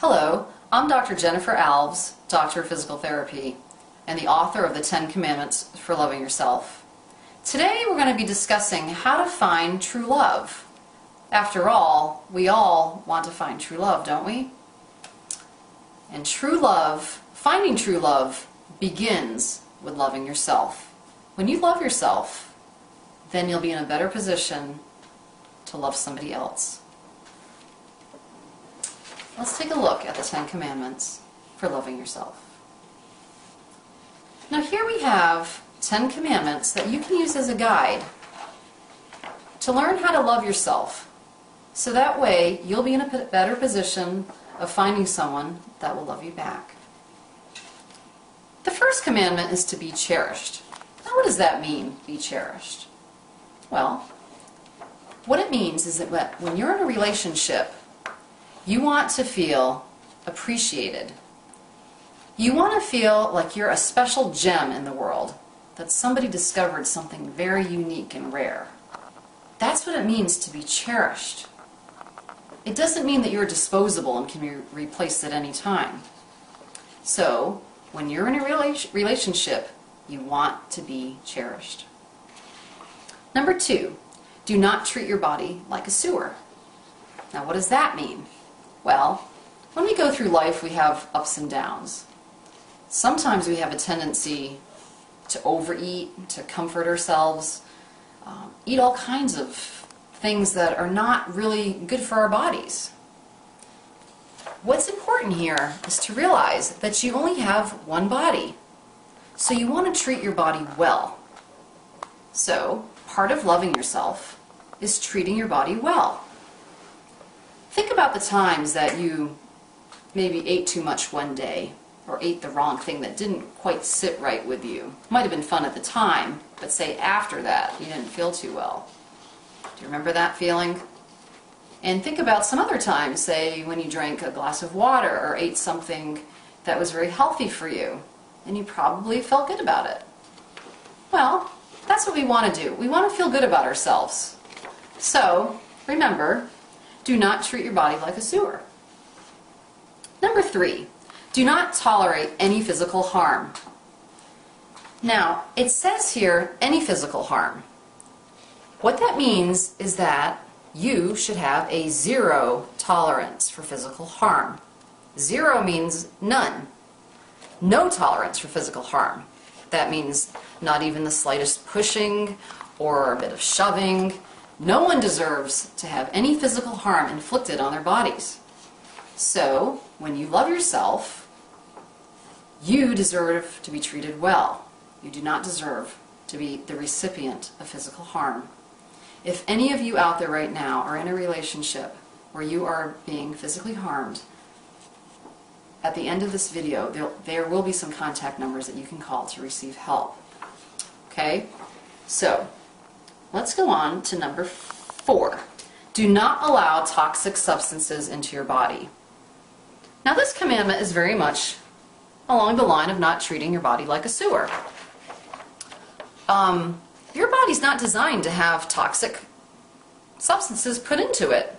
Hello, I'm Dr. Jennifer Alves, Doctor of Physical Therapy, and the author of the 10 Commandments for Loving Yourself. Today we're going to be discussing how to find true love. After all, we all want to find true love, don't we? And true love, finding true love, begins with loving yourself. When you love yourself, then you'll be in a better position to love somebody else. Let's take a look at the 10 Commandments for loving yourself. Now here we have 10 commandments that you can use as a guide to learn how to love yourself. So that way you'll be in a better position of finding someone that will love you back. The first commandment is to be cherished. Now what does that mean, be cherished? Well, what it means is that when you're in a relationship, you want to feel appreciated. You want to feel like you're a special gem in the world, that somebody discovered something very unique and rare. That's what it means to be cherished. It doesn't mean that you're disposable and can be replaced at any time. So, when you're in a relationship, you want to be cherished. Number 2, do not treat your body like a sewer. Now what does that mean? Well, when we go through life, we have ups and downs. Sometimes we have a tendency to overeat, to comfort ourselves, eat all kinds of things that are not really good for our bodies. What's important here is to realize that you only have one body, so you want to treat your body well. So, part of loving yourself is treating your body well. Think about the times that you maybe ate too much one day or ate the wrong thing that didn't quite sit right with you. Might have been fun at the time, but say after that you didn't feel too well. Do you remember that feeling? And think about some other times, say when you drank a glass of water or ate something that was very healthy for you and you probably felt good about it. Well, that's what we want to do. We want to feel good about ourselves. So, remember, do not treat your body like a sewer. Number 3, do not tolerate any physical harm. Now, it says here, any physical harm. What that means is that you should have a 0 tolerance for physical harm. 0 means none. No tolerance for physical harm. That means not even the slightest pushing or a bit of shoving. No one deserves to have any physical harm inflicted on their bodies. So, when you love yourself, you deserve to be treated well. You do not deserve to be the recipient of physical harm. If any of you out there right now are in a relationship where you are being physically harmed, at the end of this video, there will be some contact numbers that you can call to receive help. Okay? So, let's go on to number 4. Do not allow toxic substances into your body. Now this commandment is very much along the line of not treating your body like a sewer. Your body's not designed to have toxic substances put into it.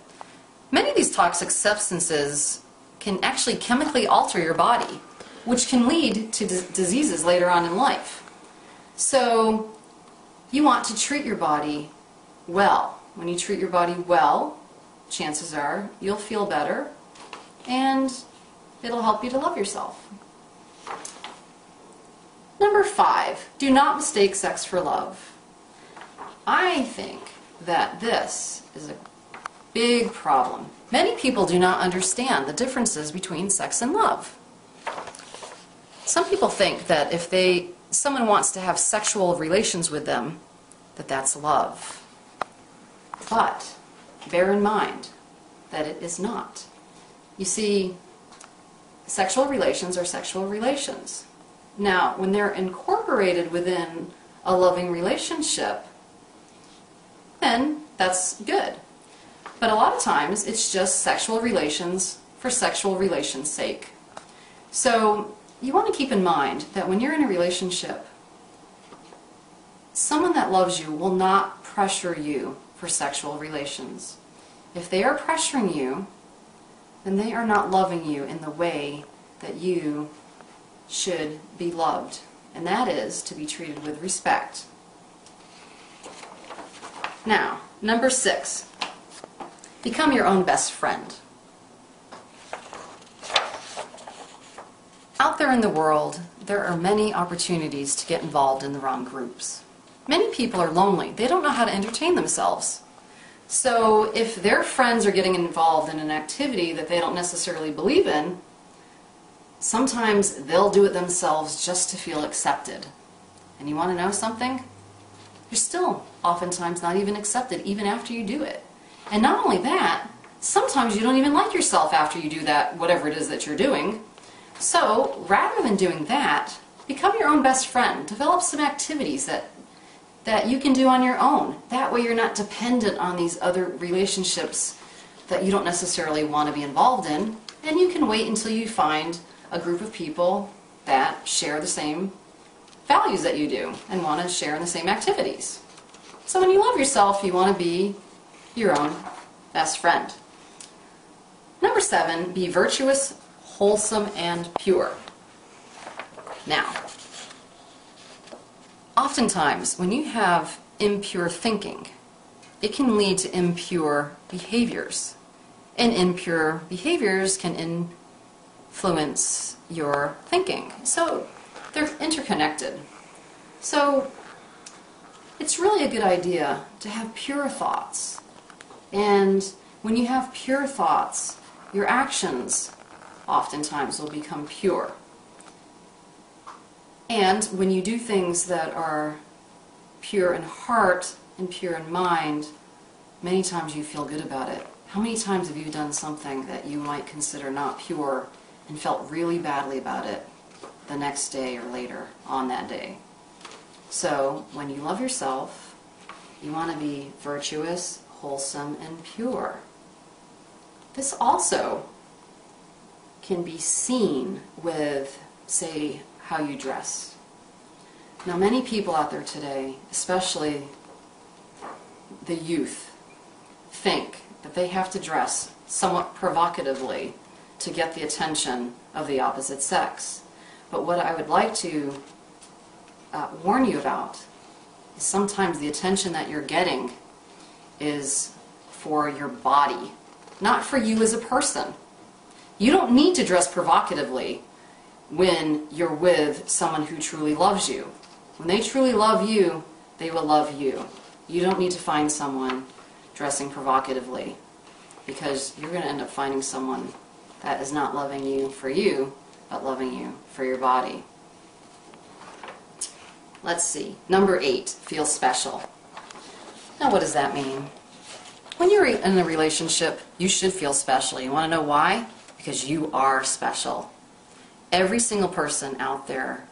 Many of these toxic substances can actually chemically alter your body, which can lead to diseases later on in life. So, you want to treat your body well. When you treat your body well, chances are you'll feel better and it'll help you to love yourself. Number 5, do not mistake sex for love. I think that this is a big problem. Many people do not understand the differences between sex and love. Some people think that if someone wants to have sexual relations with them, that's love. But bear in mind that it is not. You see, sexual relations are sexual relations. Now, when they're incorporated within a loving relationship, then that's good. But a lot of times it's just sexual relations for sexual relations' sake. So you want to keep in mind that when you're in a relationship, someone that loves you will not pressure you for sexual relations. If they are pressuring you, then they are not loving you in the way that you should be loved. And that is to be treated with respect. Now, number 6, become your own best friend. Out there in the world, there are many opportunities to get involved in the wrong groups. Many people are lonely. They don't know how to entertain themselves. So if their friends are getting involved in an activity that they don't necessarily believe in, sometimes they'll do it themselves just to feel accepted. And you want to know something? You're still oftentimes not even accepted even after you do it. And not only that, sometimes you don't even like yourself after you do that, whatever it is that you're doing. So rather than doing that, become your own best friend. Develop some activities that you can do on your own. That way you're not dependent on these other relationships that you don't necessarily want to be involved in. And you can wait until you find a group of people that share the same values that you do and want to share in the same activities. So when you love yourself, you want to be your own best friend. Number 7, be virtuous, wholesome, and pure. Now, oftentimes when you have impure thinking, it can lead to impure behaviors. And impure behaviors can influence your thinking. So they're interconnected. So it's really a good idea to have pure thoughts. And when you have pure thoughts, your actions oftentimes will become pure. And when you do things that are pure in heart and pure in mind, many times you feel good about it. How many times have you done something that you might consider not pure and felt really badly about it the next day or later on that day? So when you love yourself, you want to be virtuous, wholesome, and pure. This also can be seen with, say, how you dress. Now, many people out there today, especially the youth, think that they have to dress somewhat provocatively to get the attention of the opposite sex. But what I would like to warn you about is sometimes the attention that you're getting is for your body, not for you as a person. You don't need to dress provocatively when you're with someone who truly loves you. When they truly love you, they will love you. You don't need to find someone dressing provocatively, because you're going to end up finding someone that is not loving you for you, but loving you for your body. Let's see. Number 8, feel special. Now, what does that mean? When you're in a relationship, you should feel special. You want to know why? Because you are special. Every single person out there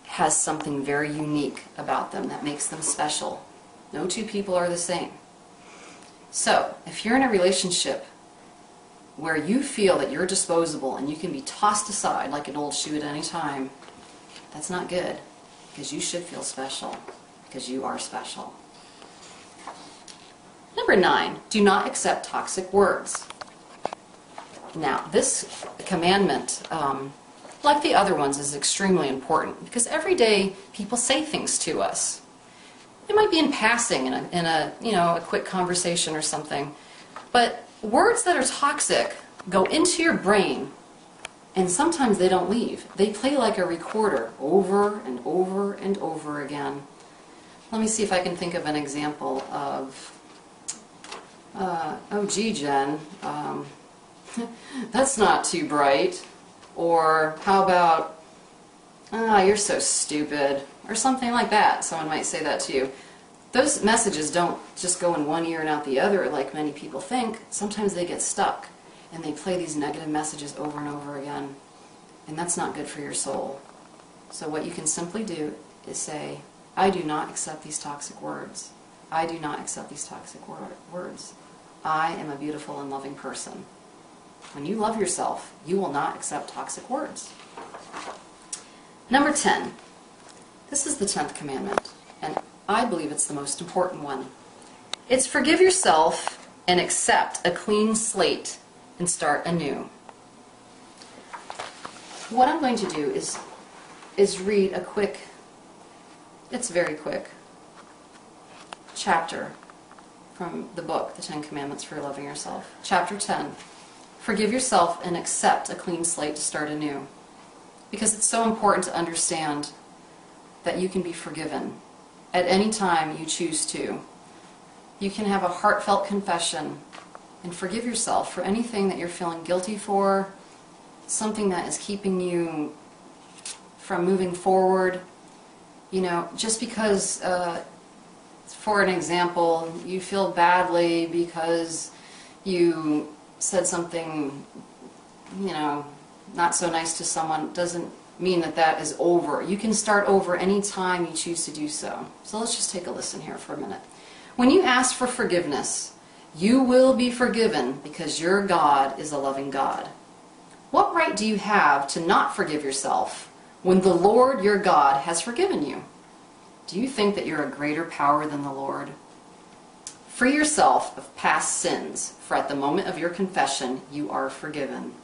has something very unique about them that makes them special. No two people are the same. So, if you're in a relationship where you feel that you're disposable and you can be tossed aside like an old shoe at any time, that's not good, because you should feel special, because you are special. Number 9, do not accept toxic words. Now, this commandment, like the other ones, is extremely important, because every day people say things to us. It might be in passing, in a quick conversation or something, but words that are toxic go into your brain, and sometimes they don't leave. They play like a recorder over and over and over again. Let me see if I can think of an example of, oh gee, Jen, that's not too bright. Or how about, you're so stupid, or something like that. Someone might say that to you. Those messages don't just go in one ear and out the other like many people think. Sometimes they get stuck, and they play these negative messages over and over again. And that's not good for your soul. So what you can simply do is say, I do not accept these toxic words. I do not accept these toxic words. I am a beautiful and loving person. When you love yourself, you will not accept toxic words. Number 10. This is the 10th commandment, and I believe it's the most important one. It's forgive yourself and accept a clean slate and start anew. What I'm going to do is read a quick, it's very quick, chapter from the book, The 10 Commandments for Loving Yourself. Chapter 10, forgive yourself and accept a clean slate to start anew. Because it's so important to understand that you can be forgiven at any time you choose to. You can have a heartfelt confession and forgive yourself for anything that you're feeling guilty for, something that is keeping you from moving forward. You know, just because, for an example, you feel badly because you said something, you know, not so nice to someone, doesn't mean that that is over. You can start over any time you choose to do so. So let's just take a listen here for a minute. When you ask for forgiveness, you will be forgiven because your God is a loving God. What right do you have to not forgive yourself when the Lord your God has forgiven you? Do you think that you're a greater power than the Lord? Free yourself of past sins, for at the moment of your confession, you are forgiven.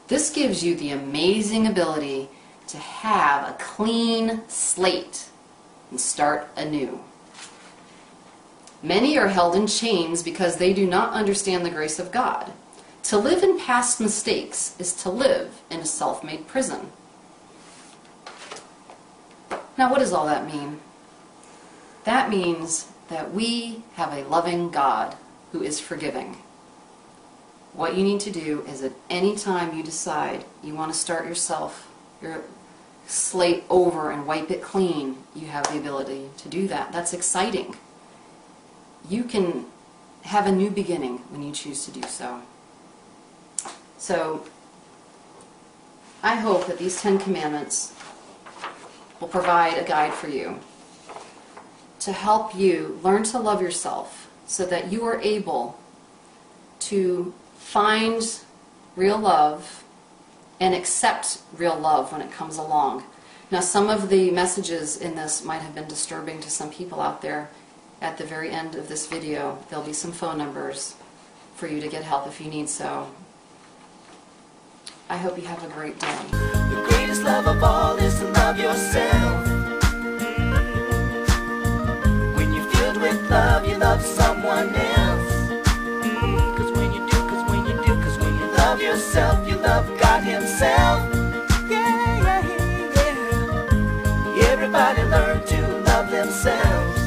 This gives you the amazing ability to have a clean slate and start anew. Many are held in chains because they do not understand the grace of God. To live in past mistakes is to live in a self-made prison. Now, what does all that mean? That means that we have a loving God who is forgiving. What you need to do is at any time you decide you want to start your slate over and wipe it clean, you have the ability to do that. That's exciting. You can have a new beginning when you choose to do so. So, I hope that these 10 commandments will provide a guide for you to help you learn to love yourself so that you are able to find real love and accept real love when it comes along. Now, some of the messages in this might have been disturbing to some people out there. At the very end of this video, there'll be some phone numbers for you to get help if you need so. I hope you have a great day. The greatest love of all is to love yourself. When you're filled with love, you love someone else. Cause when you love yourself, you love God Himself. Yeah, yeah, yeah. Everybody learn to love themselves.